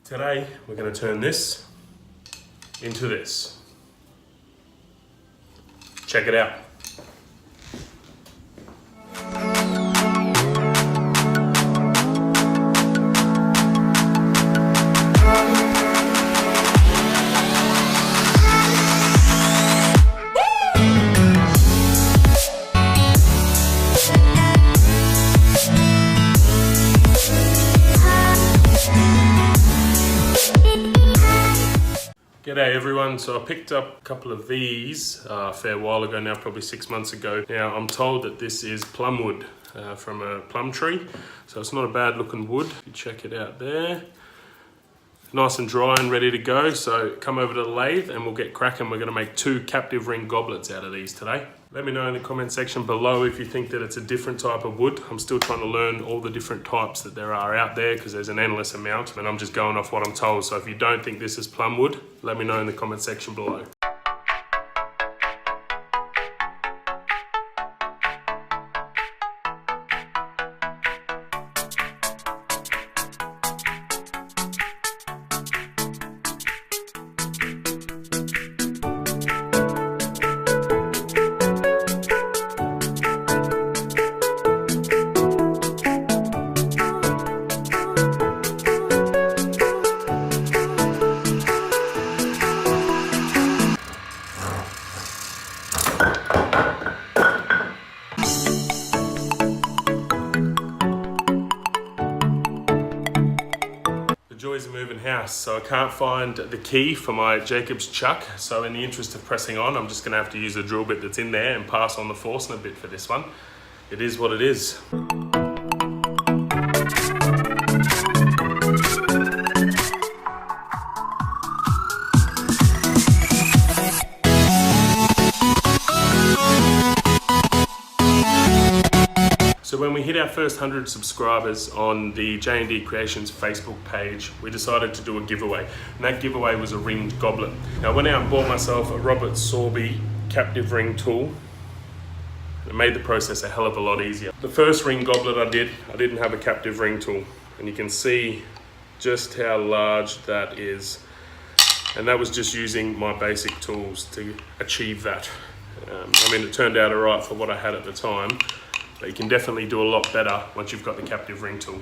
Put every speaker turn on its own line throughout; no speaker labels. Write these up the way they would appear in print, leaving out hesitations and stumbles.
Today we're going to turn this into this. Check it out. G'day everyone, so I picked up a couple of these a fair while ago now, probably 6 months ago. Now I'm told that this is plum wood from a plum tree, so it's not a bad looking wood. You check it out there. Nice and dry and ready to go, so come over to the lathe and we'll get cracking. We're going to make 2 Captive Ring Goblets out of these today. Let me know in the comment section below if you think that it's a different type of wood. I'm still trying to learn all the different types that there are out there because there's an endless amount and I'm just going off what I'm told. So if you don't think this is plum wood, let me know in the comment section below. Joys of moving house, so I can't find the key for my Jacob's chuck, so in the interest of pressing on, I'm just going to have to use the drill bit that's in there and pass on the Forstner bit for this one. It is what it is. So when we hit our first 100 subscribers on the J&D Creations Facebook page, we decided to do a giveaway. And that giveaway was a ringed goblet. Now I went out and bought myself a Robert Sorby Captive Ring tool. It made the process a hell of a lot easier. The first ring goblet I didn't have a captive ring tool. And you can see just how large that is. And that was just using my basic tools to achieve that. I mean, it turned out all right for what I had at the time. But you can definitely do a lot better once you've got the captive ring tool.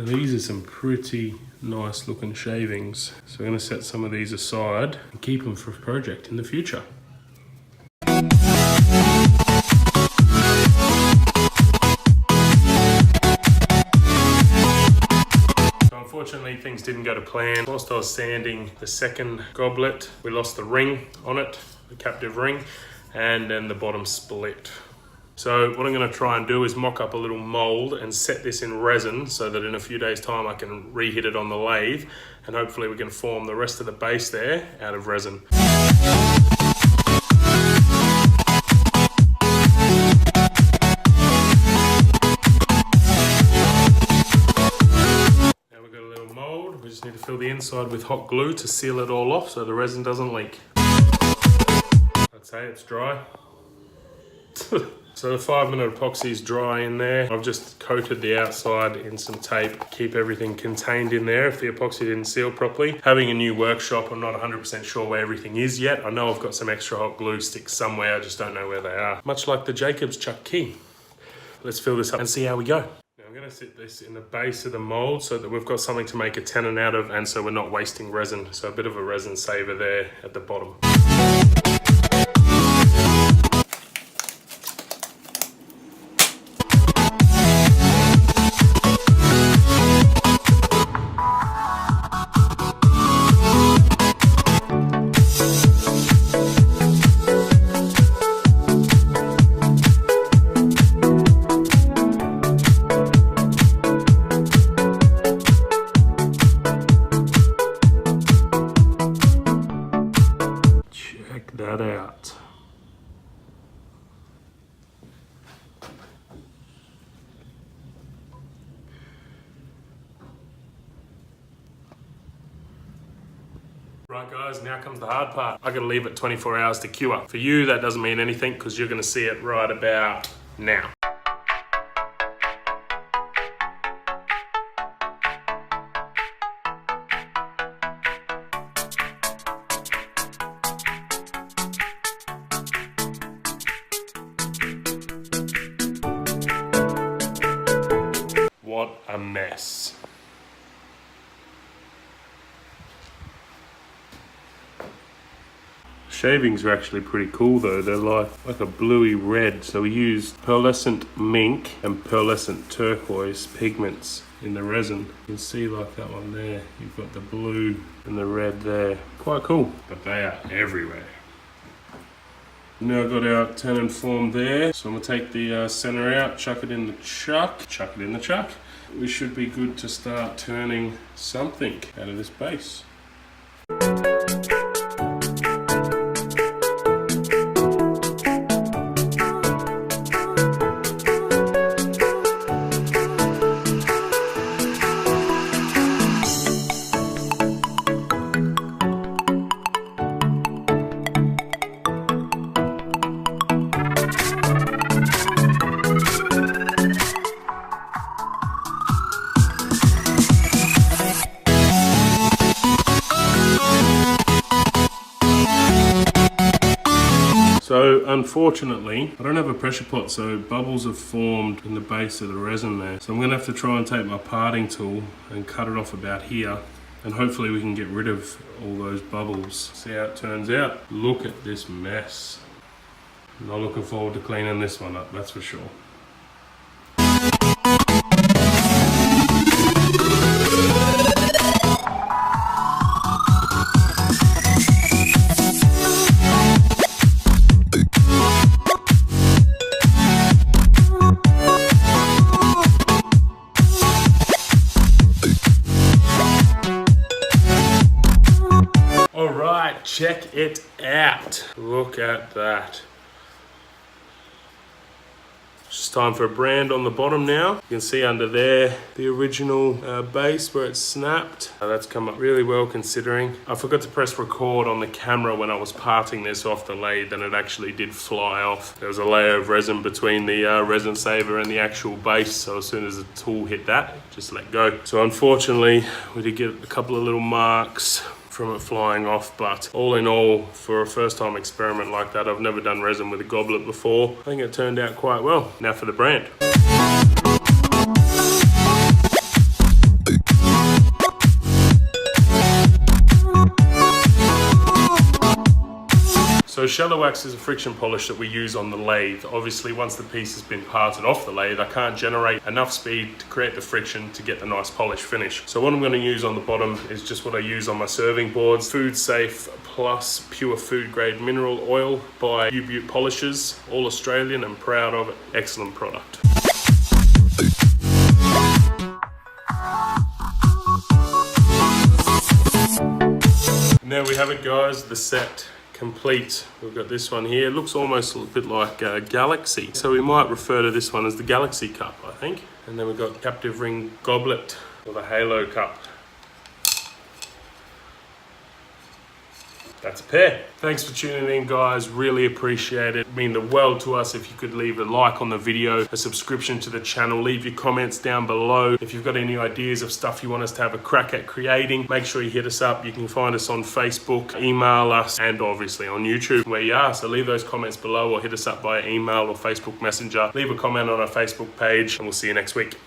These are some pretty nice looking shavings. So we're going to set some of these aside and keep them for a project in the future. So unfortunately things didn't go to plan. Whilst I was sanding the second goblet, we lost the ring on it, the captive ring, and then the bottom split. So what I'm going to try and do is mock up a little mold and set this in resin so that in a few days time I can reheat it on the lathe, and hopefully we can form the rest of the base there out of resin. We just need to fill the inside with hot glue to seal it all off so the resin doesn't leak. I'd say it's dry. So the 5-minute epoxy is dry in there. I've just coated the outside in some tape, keep everything contained in there if the epoxy didn't seal properly. Having a new workshop, I'm not 100% sure where everything is yet. I know I've got some extra hot glue sticks somewhere, I just don't know where they are. Much like the Jacob's chuck key. Let's fill this up and see how we go. I'm going to sit this in the base of the mold so that we've got something to make a tenon out of, and so we're not wasting resin. So a bit of a resin saver there at the bottom. That out. Right guys, now comes the hard part. I gotta leave it 24 hours to cure. For you, that doesn't mean anything because you're gonna see it right about now. What a mess. Shavings are actually pretty cool though. They're like a bluey red. So we used pearlescent mink and pearlescent turquoise pigments in the resin. You can see like that one there. You've got the blue and the red there. Quite cool, but they are everywhere. Now got our tenon formed there. So I'm gonna take the center out, chuck it in the chuck, chuck it in the chuck. We should be good to start turning something out of this base. So unfortunately, I don't have a pressure pot, so bubbles have formed in the base of the resin there. So I'm gonna have to try and take my parting tool and cut it off about here, and hopefully we can get rid of all those bubbles. See how it turns out. Look at this mess. Not looking forward to cleaning this one up, that's for sure. Check it out. Look at that. It's just time for a brand on the bottom now. You can see under there the original base where it's snapped. That's come up really well considering. I forgot to press record on the camera when I was parting this off the lathe, and it actually did fly off. There was a layer of resin between the resin saver and the actual base, so as soon as the tool hit that, it just let go. So unfortunately, we did get a couple of little marks from it flying off, but all in all, for a first time experiment like that, I've never done resin with a goblet before. I think it turned out quite well. Now for the brand. So So shallow wax is a friction polish that we use on the lathe. Obviously, once the piece has been parted off the lathe, I can't generate enough speed to create the friction to get the nice polish finish. So what I'm going to use on the bottom is just what I use on my serving boards. Food Safe Plus Pure Food Grade Mineral Oil by U-Butte Polishers. All Australian and proud of it. Excellent product. And there we have it, guys, the set complete. We've got this one here. It looks almost a bit like a Galaxy, so we might refer to this one as the Galaxy Cup, I think. And then we've got Captive Ring Goblet, or the Halo Cup. That's a pair. Thanks for tuning in, guys. Really appreciate it. It'd mean the world to us if you could leave a like on the video, a subscription to the channel, leave your comments down below. If you've got any ideas of stuff you want us to have a crack at creating, make sure you hit us up. You can find us on Facebook, email us, and obviously on YouTube where you are. So leave those comments below or hit us up via email or Facebook Messenger. Leave a comment on our Facebook page and we'll see you next week.